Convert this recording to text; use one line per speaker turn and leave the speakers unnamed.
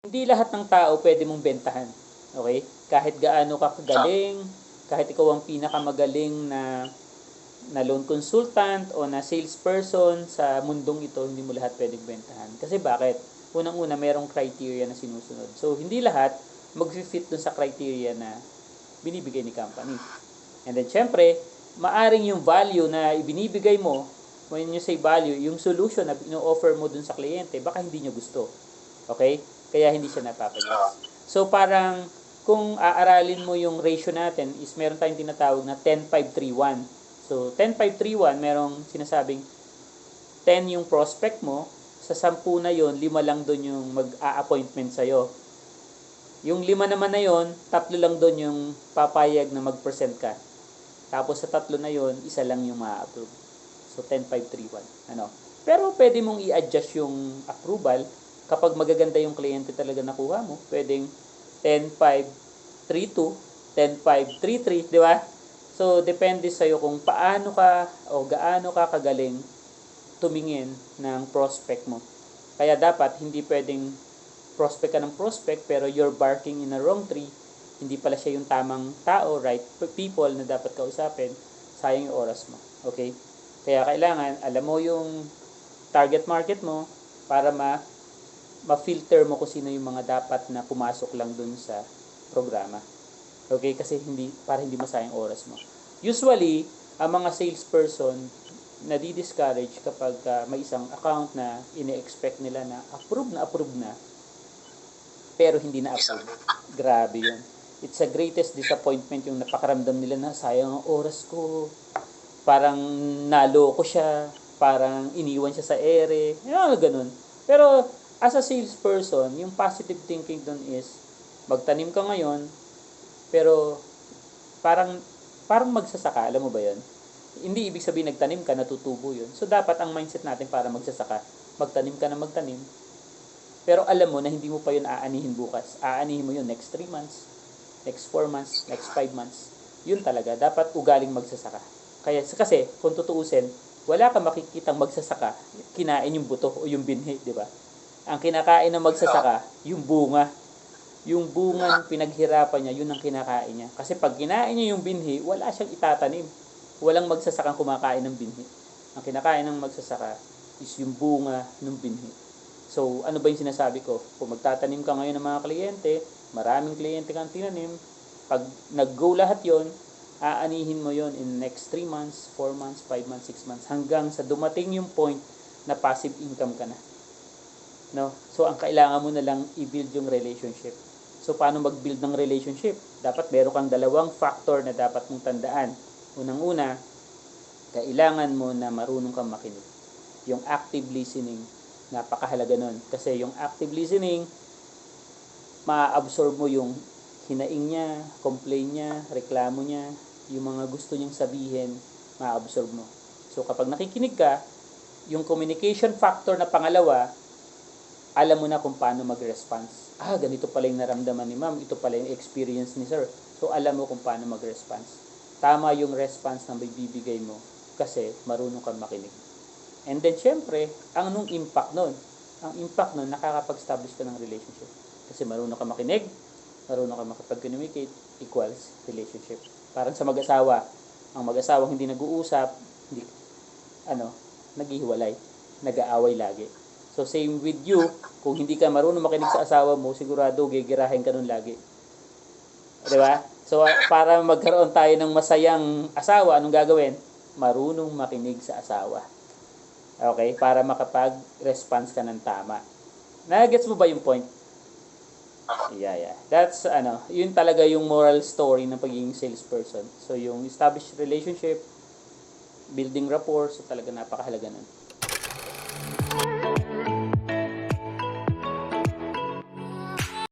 Hindi lahat ng tao pwede mong bentahan. Okay? Kahit gaano ka kagaling, kahit ikaw ang pinakamagaling na loan consultant o na salesperson sa mundong ito, hindi mo lahat pwedeng bentahan. Kasi bakit? Unang-una, merong criteria na sinusunod. So, hindi lahat mag-fit dun sa criteria na binibigay ni company. And then, syempre, maaring yung value na ibinibigay mo, when you say value, yung solution na ino-offer mo dun sa kliyente, baka hindi niya gusto. Okay? Kaya hindi siya napapagwas. So, parang, kung aaralin mo yung ratio natin, is meron tayong tinatawag na 10-5-3-1. So, 10-5-3-1, merong sinasabing 10 yung prospect mo, sa 10 na yon 5 lang doon yung mag-a-appointment sa'yo. Yung 5 naman na yon 3 lang doon yung papayag na mag-present ka. Tapos sa 3 na yon 1 lang yung ma-approve. So, 10-5-3-1. Ano? Pero pwede mong i-adjust yung approval kapag magaganda yung kliyente talaga nakuha mo. Pwedeng 10-5-3-2, 10-5-3-3, di ba? So, depende sa'yo kung paano ka o gaano ka kagaling tumingin ng prospect mo. Kaya dapat hindi pwedeng prospect ka ng prospect pero you're barking in a wrong tree. Hindi pala siya yung tamang tao, right people na dapat kausapin. Sayang yung oras mo. Okay? Kaya kailangan alam mo yung target market mo para ma-filter mo kung sino yung mga dapat na pumasok lang dun sa programa. Okay? Kasi para hindi masayang oras mo. Usually, ang mga salesperson nadi-discourage kapag may isang account na ine-expect nila na approve na pero hindi na approve. Grabe yun. It's a greatest disappointment yung napakaramdam nila na sayang ang oras ko. Parang naloko siya. Parang iniwan siya sa ere. Ganun. Pero as a salesperson, yung positive thinking dun is magtanim ka ngayon pero parang magsasaka. Alam mo ba yun? Hindi ibig sabihin nagtanim ka, natutubo yun. So, dapat ang mindset natin para magsasaka, magtanim ka na magtanim. Pero alam mo na hindi mo pa yun aanihin bukas. Aanihin mo yun next 3 months, next 4 months, next 5 months. Yun talaga. Dapat ugaling magsasaka. Kasi, kung tutuusin, wala kang makikitang magsasaka, kinain yung buto o yung binhi, di ba? Ang kinakain ng magsasaka, yung bunga. Yung bunga pinaghirapan niya, yun ang kinakain niya. Kasi pag kinain niya yung binhi, wala siyang itatanim. Walang magsasakang kumakain ng binhi. Ang kinakain ng magsasaka is yung bunga ng binhi. So, ano ba yung sinasabi ko? Kung magtatanim ka ngayon ng mga kliyente, maraming kliyente kang tinanim, pag nag-go lahat yon, aanihin mo yon in next 3 months, 4 months, 5 months, 6 months, hanggang sa dumating yung point na passive income ka na. No? So, ang kailangan mo na lang i-build yung relationship. So, paano mag-build ng relationship? Dapat meron kang 2 factor na dapat mong tandaan. Unang-una, kailangan mo na marunong kang makinig. Yung active listening, napakahalaga nun. Kasi yung active listening, ma-absorb mo yung hinaing niya, complain niya, reklamo niya, yung mga gusto niyang sabihin, ma-absorb mo. So kapag nakikinig ka, yung communication factor na pangalawa, alam mo na kung paano mag-response. Ganito pala yung naramdaman ni ma'am, ito pala yung experience ni sir. So alam mo kung paano mag-response. Tama yung response na bibigay mo kasi marunong kang makinig. And then, syempre, anong impact nun? Ang impact nun, nakakapag-establish ka ng relationship. Kasi marunong kang makinig, marunong kang makapag-communicate, equals relationship. Parang sa mag-asawa, ang mag-asawang hindi nag-uusap, naghihiwalay, nag-aaway lagi. So, same with you, kung hindi ka marunong makinig sa asawa mo, sigurado gigirahin ka nun lagi. Diba? So, para magkaroon tayo ng masayang asawa, anong gagawin? Marunong makinig sa asawa. Okay? Para makapag-response ka ng tama. Nagets mo ba yung point? Yeah. That's, yun talaga yung moral story ng pagiging salesperson. So, yung established relationship, building rapport, so talaga napakahalaga nun.